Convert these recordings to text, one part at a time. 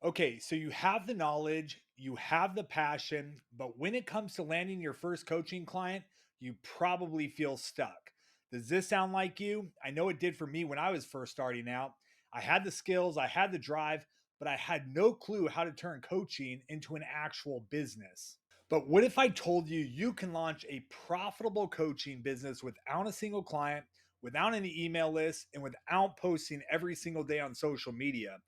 Okay, so you have the knowledge, you have the passion, but when it comes to landing your first coaching client, you probably feel stuck. Does this sound like you? I know it did for me when I was first starting out. I had the skills, I had the drive, but I had no clue how to turn coaching into an actual business. But what if I told you you can launch a profitable coaching business without a single client, without any email list, and without posting every single day on social media?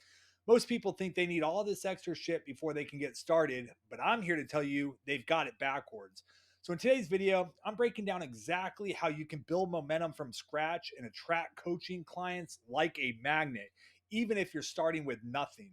Most people think they need all this extra shit before they can get started, but I'm here to tell you they've got it backwards. So, in today's video, I'm breaking down exactly how you can build momentum from scratch and attract coaching clients like a magnet, even if you're starting with nothing.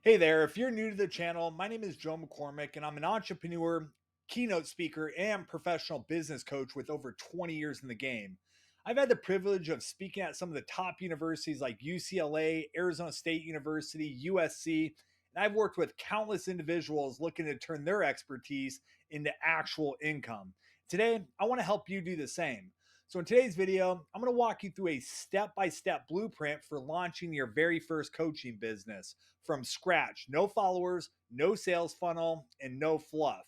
Hey there, if you're new to the channel, my name is Joe McCormick, and I'm an entrepreneur, keynote speaker, and professional business coach with over 20 years in the game. I've had the privilege of speaking at some of the top universities like UCLA, Arizona State University, USC, and I've worked with countless individuals looking to turn their expertise into actual income. Today, I want to help you do the same. So, in today's video, I'm going to walk you through a step by step blueprint for launching your very first coaching business from scratch. No followers, no sales funnel, and no fluff.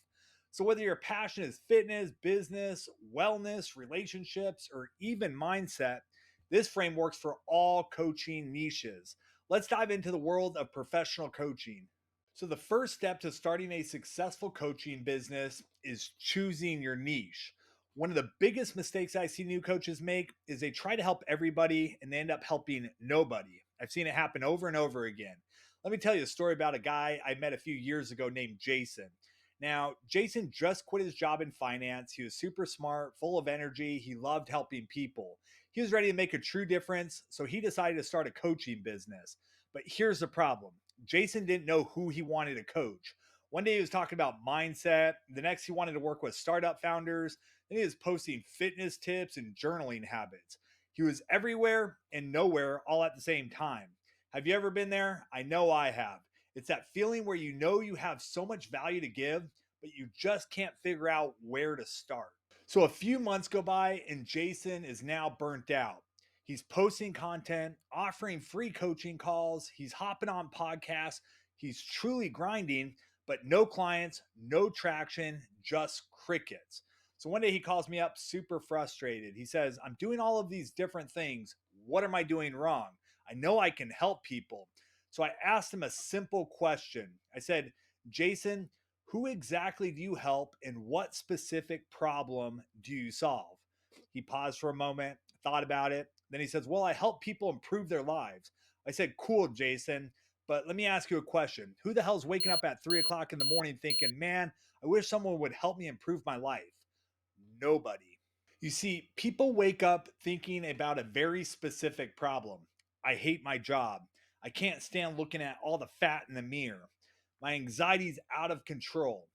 So, whether your passion is fitness, business, wellness, relationships, or even mindset, this framework works for all coaching niches. Let's dive into the world of professional coaching. So, the first step to starting a successful coaching business is choosing your niche. One of the biggest mistakes I see new coaches make is they try to help everybody and they end up helping nobody. I've seen it happen over and over again. Let me tell you a story about a guy I met a few years ago named Jason. Now, Jason just quit his job in finance. He was super smart, full of energy. He loved helping people. He was ready to make a true difference, so he decided to start a coaching business. But here's the problem: Jason didn't know who he wanted to coach. One day he was talking about mindset. The next, he wanted to work with startup founders. Then he was posting fitness tips and journaling habits. He was everywhere and nowhere all at the same time. Have you ever been there? I know I have. It's that feeling where you know you have so much value to give, but you just can't figure out where to start. So a few months go by and Jason is now burnt out. He's posting content, offering free coaching calls, he's hopping on podcasts, he's truly grinding, but no clients, no traction, just crickets. So one day he calls me up super frustrated. He says, I'm doing all of these different things. What am I doing wrong? I know I can help people. So I asked him a simple question. I said, Jason, who exactly do you help and what specific problem do you solve? He paused for a moment, thought about it. Then he says, well, I help people improve their lives. I said, cool, Jason. But let me ask you a question. Who the hell's waking up at 3 o'clock in the morning thinking, man, I wish someone would help me improve my life? Nobody. You see, people wake up thinking about a very specific problem. I hate my job. I can't stand looking at all the fat in the mirror. My anxiety's out of control.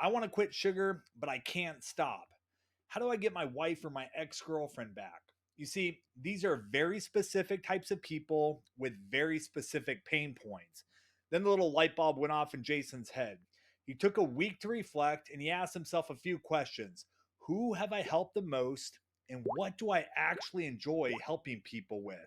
I want to quit sugar, but I can't stop. How do I get my wife or my ex girlfriend back? You see, these are very specific types of people with very specific pain points. Then the little light bulb went off in Jason's head. He took a week to reflect and he asked himself a few questions. Who have I helped the most? And what do I actually enjoy helping people with?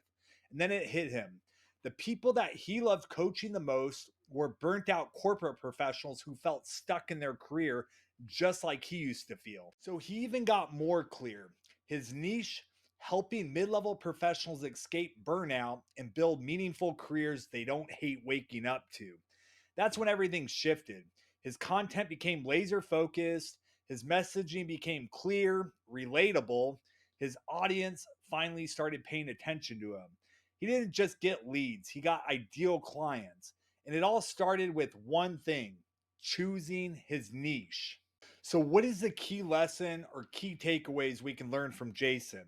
And then it hit him. The people that he loved coaching the most were burnt out corporate professionals who felt stuck in their career just like he used to feel. So he even got more clear. His niche, helping mid level professionals escape burnout and build meaningful careers they don't hate waking up to. That's when everything shifted. His content became laser focused, his messaging became clear, relatable. His audience finally started paying attention to him. He didn't just get leads, he got ideal clients. And it all started with one thing: choosing his niche. So, what is the key lesson or key takeaways we can learn from Jason?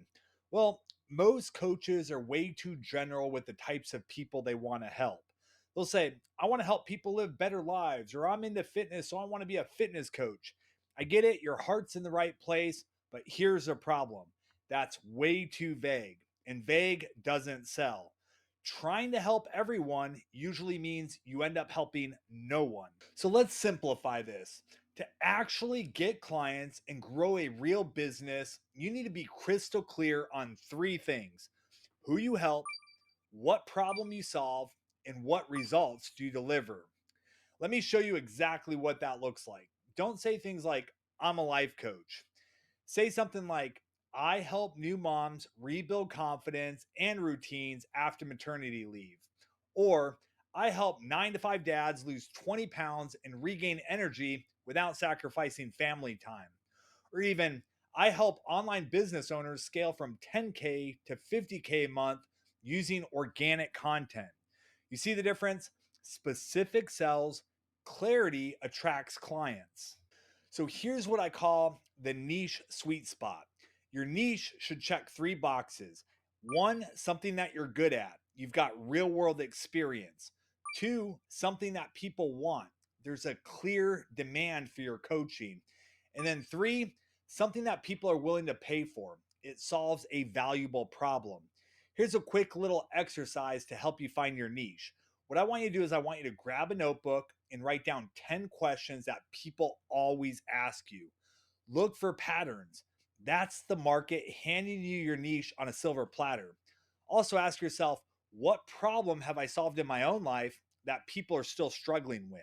Well, most coaches are way too general with the types of people they want to help. They'll say, I want to help people live better lives, or I'm into fitness, so I want to be a fitness coach. I get it, your heart's in the right place, but here's a problem: that's way too vague, and vague doesn't sell. Trying to help everyone usually means you end up helping no one. So let's simplify this. To actually get clients and grow a real business, you need to be crystal clear on three things: who you help, what problem you solve, and what results do you deliver. Let me show you exactly what that looks like. Don't say things like, I'm a life coach. Say something like, I help new moms rebuild confidence and routines after maternity leave. Or, I help 9 to 5 dads lose 20 pounds and regain energy without sacrificing family time. Or even, I help online business owners scale from 10K to 50K a month using organic content. You see the difference? Specific sells, clarity attracts clients. So here's what I call the niche sweet spot. Your niche should check three boxes. One, something that you're good at. You've got real world experience. Two, something that people want. There's a clear demand for your coaching. And then three, something that people are willing to pay for. It solves a valuable problem. Here's a quick little exercise to help you find your niche. What I want you to do is I want you to grab a notebook and write down 10 questions that people always ask you. Look for patterns. That's the market handing you your niche on a silver platter. Also ask yourself, what problem have I solved in my own life that people are still struggling with?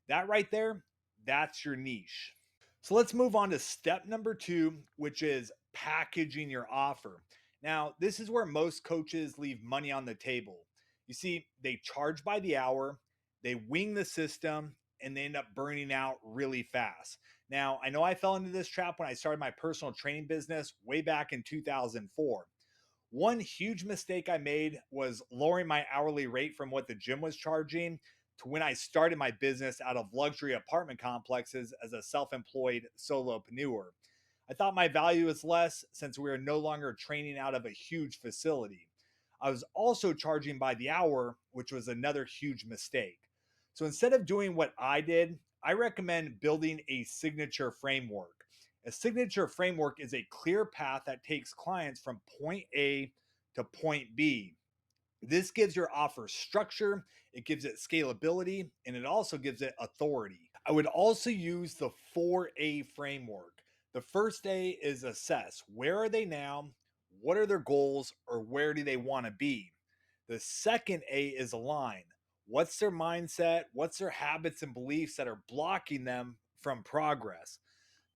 That right there, that's your niche. So let's move on to step number two, which is packaging your offer. Now, this is where most coaches leave money on the table. You see, they charge by the hour, they wing the system, and they end up burning out really fast. Now, I know I fell into this trap when I started my personal training business way back in 2004. One huge mistake I made was lowering my hourly rate from what the gym was charging to when I started my business out of luxury apartment complexes as a self employed solopreneur. I thought my value was less since we were no longer training out of a huge facility. I was also charging by the hour, which was another huge mistake. So instead of doing what I did, I recommend building a signature framework. A signature framework is a clear path that takes clients from point A to point B. This gives your offer structure, it gives it scalability, and it also gives it authority. I would also use the 4A framework. The first A is assess. Where are they now? What are their goals, or where do they want to be? The second A is align. What's their mindset? What's their habits and beliefs that are blocking them from progress?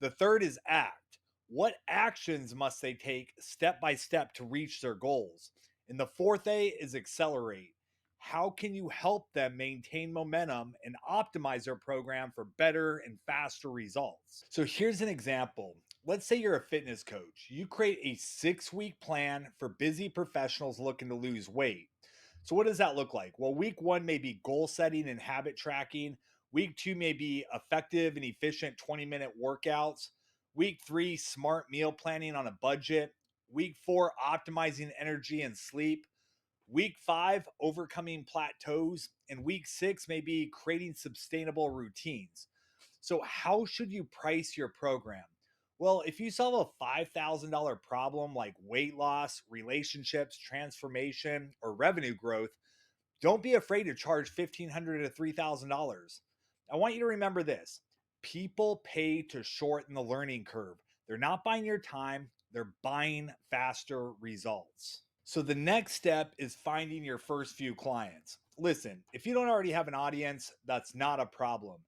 The third is act. What actions must they take step by step to reach their goals? And the fourth A is accelerate. How can you help them maintain momentum and optimize their program for better and faster results? So here's an example. Let's say you're a fitness coach. You create a 6 week plan for busy professionals looking to lose weight. So, what does that look like? Well, week one may be goal setting and habit tracking. Week two may be effective and efficient 20-minute workouts. Week three, smart meal planning on a budget. Week four, optimizing energy and sleep. Week five, overcoming plateaus. And week six may be creating sustainable routines. So, how should you price your program? Well, if you solve a $5,000 problem like weight loss, relationships, transformation, or revenue growth, don't be afraid to charge $1,500 to $3,000. I want you to remember this: people pay to shorten the learning curve. They're not buying your time, they're buying faster results. So the next step is finding your first few clients. Listen, if you don't already have an audience, that's not a problem.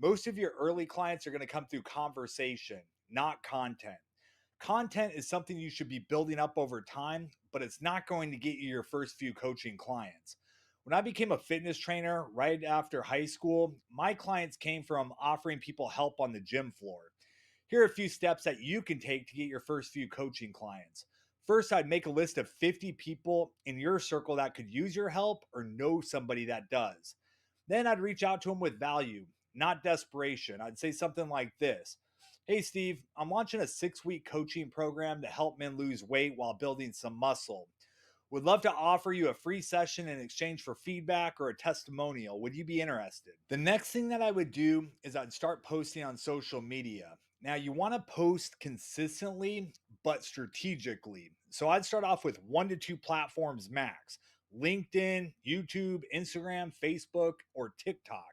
Most of your early clients are going to come through conversation, not content. Content is something you should be building up over time, but it's not going to get you your first few coaching clients. When I became a fitness trainer right after high school, my clients came from offering people help on the gym floor. Here are a few steps that you can take to get your first few coaching clients. First, I'd make a list of 50 people in your circle that could use your help or know somebody that does. Then I'd reach out to them with value, not desperation. I'd say something like this: Hey, Steve, I'm launching a 6 week coaching program to help men lose weight while building some muscle. Would love to offer you a free session in exchange for feedback or a testimonial. Would you be interested? The next thing that I would do is I'd start posting on social media. Now, you want to post consistently, but strategically. So I'd start off with 1 to 2 platforms max: LinkedIn, YouTube, Instagram, Facebook, or TikTok.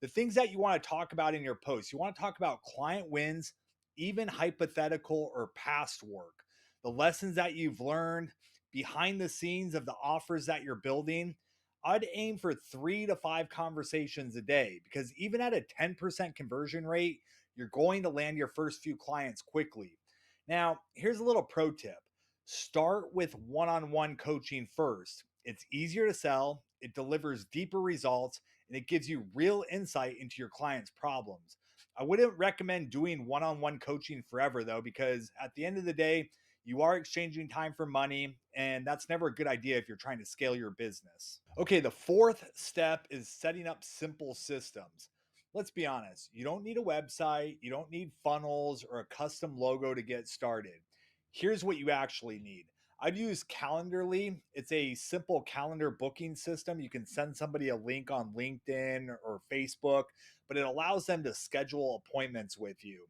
The things that you want to talk about in your posts, you want to talk about client wins, even hypothetical or past work, the lessons that you've learned behind the scenes of the offers that you're building. I'd aim for 3 to 5 conversations a day because even at a 10% conversion rate, you're going to land your first few clients quickly. Now, here's a little pro tip: start with one on one coaching first. It's easier to sell, it delivers deeper results, and it gives you real insight into your client's problems. I wouldn't recommend doing one on one coaching forever, though, because at the end of the day, you are exchanging time for money, and that's never a good idea if you're trying to scale your business. Okay, the fourth step is setting up simple systems. Let's be honest, you don't need a website, you don't need funnels or a custom logo to get started. Here's what you actually need. I'd use Calendarly. It's a simple calendar booking system. You can send somebody a link on LinkedIn or Facebook, but it allows them to schedule appointments with you.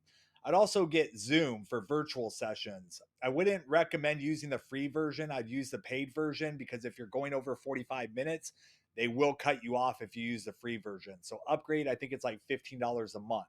I'd also get Zoom for virtual sessions. I wouldn't recommend using the free version. I'd use the paid version because if you're going over 45 minutes, they will cut you off if you use the free version. So upgrade, I think it's like $15 a month.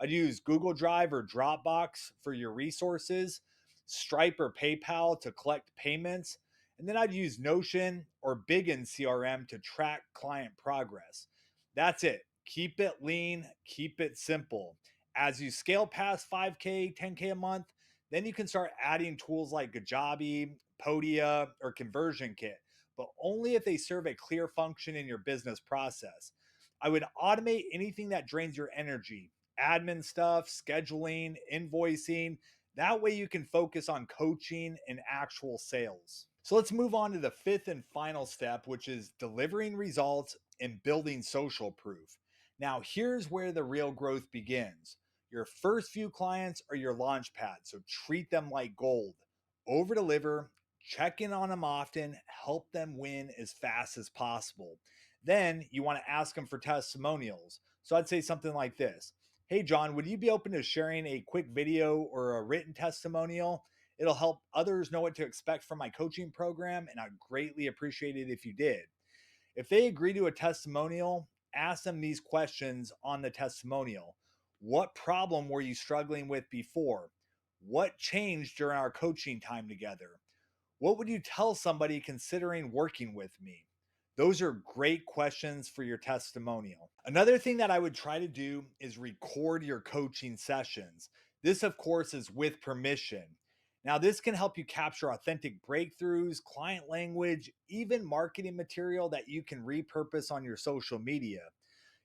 I'd use Google Drive or Dropbox for your resources, Stripe or PayPal to collect payments, and then I'd use Notion or Bigin CRM to track client progress. That's it. Keep it lean, keep it simple. As you scale past 5K, 10K a month, then you can start adding tools like Kajabi, Podia, or Conversion Kit, but only if they serve a clear function in your business process. I would automate anything that drains your energy: admin stuff, scheduling, invoicing. That way you can focus on coaching and actual sales. So let's move on to the fifth and final step, which is delivering results and building social proof. Now, here's where the real growth begins. Your first few clients are your launch pad, so treat them like gold. Over deliver, check in on them often, help them win as fast as possible. Then you want to ask them for testimonials. So I'd say something like this: hey, John, would you be open to sharing a quick video or a written testimonial? It'll help others know what to expect from my coaching program, and I'd greatly appreciate it if you did. If they agree to a testimonial, ask them these questions on the testimonial. What problem were you struggling with before? What changed during our coaching time together? What would you tell somebody considering working with me? Those are great questions for your testimonial. Another thing that I would try to do is record your coaching sessions. This, of course, is with permission. Now, this can help you capture authentic breakthroughs, client language, even marketing material that you can repurpose on your social media.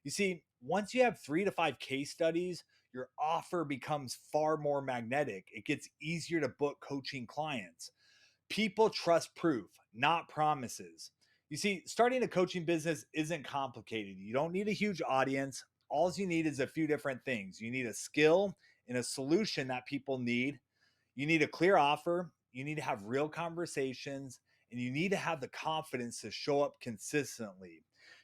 You see, once you have 3 to 5 case studies, your offer becomes far more magnetic. It gets easier to book coaching clients. People trust proof, not promises. You see, starting a coaching business isn't complicated. You don't need a huge audience. All you need is a few different things. You need a skill and a solution that people need. You need a clear offer. You need to have real conversations, and you need to have the confidence to show up consistently.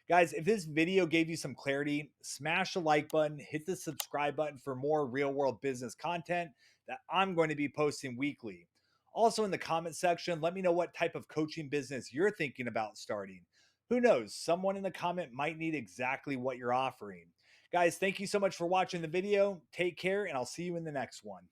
Guys, if this video gave you some clarity, smash the like button, hit the subscribe button for more real world business content that I'm going to be posting weekly. Also, in the comment section, let me know what type of coaching business you're thinking about starting. Who knows? Someone in the comment might need exactly what you're offering. Guys, thank you so much for watching the video. Take care, and I'll see you in the next one.